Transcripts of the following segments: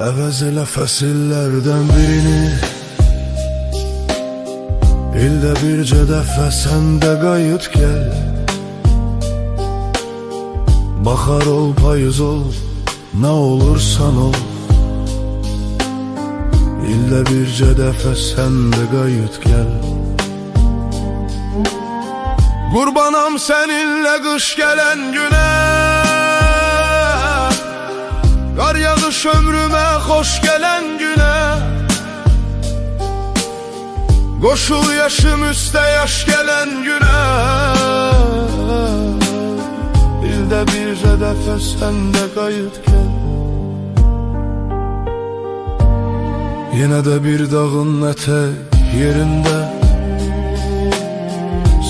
Əvəz elə fəsillərdən birini, ildə bircə dəfə sən də qayıt gəl. Bahar ol, payız ol, nə olursan ol, ildə bircə dəfə sən də qayıt gəl. Qurbanam səninlə qış gələn günə, qar yağış ömrümə xoş gələn günə. Qoşul yaşım üstə yaş gələn günə, ildə bircə dəfə sən də qayıt gəl. Yenə də bir dağın ətək yerində,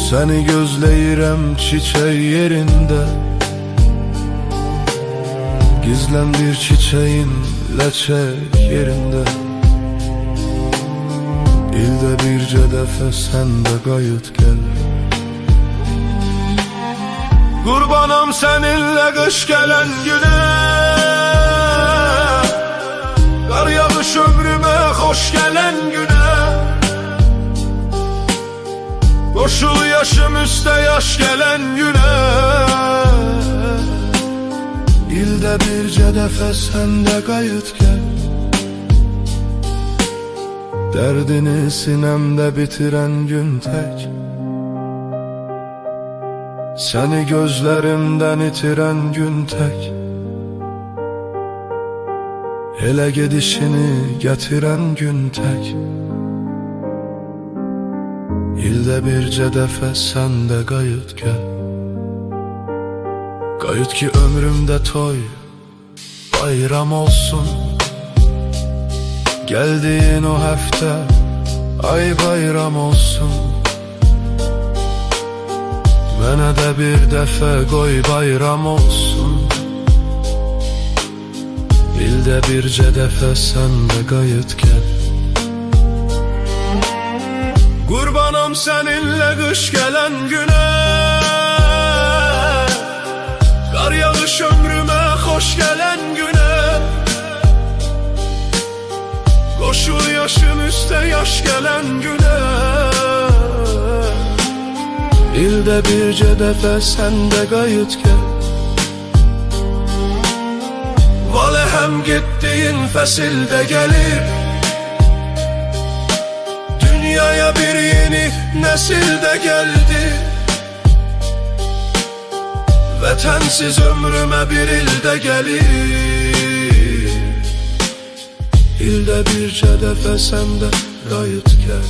səni gözləyirəm çiçək yerində. Gizləndir çiçeğin ləçək yerində, ildə bircə dəfə sən də qayıt gəl. Qurbanam səninlə qış gələn günə, qar yağış ömrümə xoş gələn günə. Qoşul yaşım üstə yaş gələn günə, ildə bircə dəfə sən də qayıt gəl. Dərdini sinəmdə bitirən gün tək, səni gözlərimdən itirən gün tək, elə gedişini gətirən gün tək, ildə bircə dəfə sən də qayıt gəl. Qayıt ki ömrümdə toy, bayram olsun, gəldiyin o həftə, ay bayram olsun. Mənə də bir dəfə qoy bayram olsun, ildə bircə dəfə sən də qayıt gəl. Qurbanam səninlə qış gələn günə, qar yağış ömrümə xoş gələn günə. Qoşul yaşım üstə yaş gələn günə, ildə bircə dəfə sən də qayıt gəl. Valə həm getdiyin fəsildə gəlir, dünyaya bir yeni nəsil də gəldi. Vətənsiz ömrümə bir ildə gəlir, ildə bircə dəfə sən də qayıt gəl.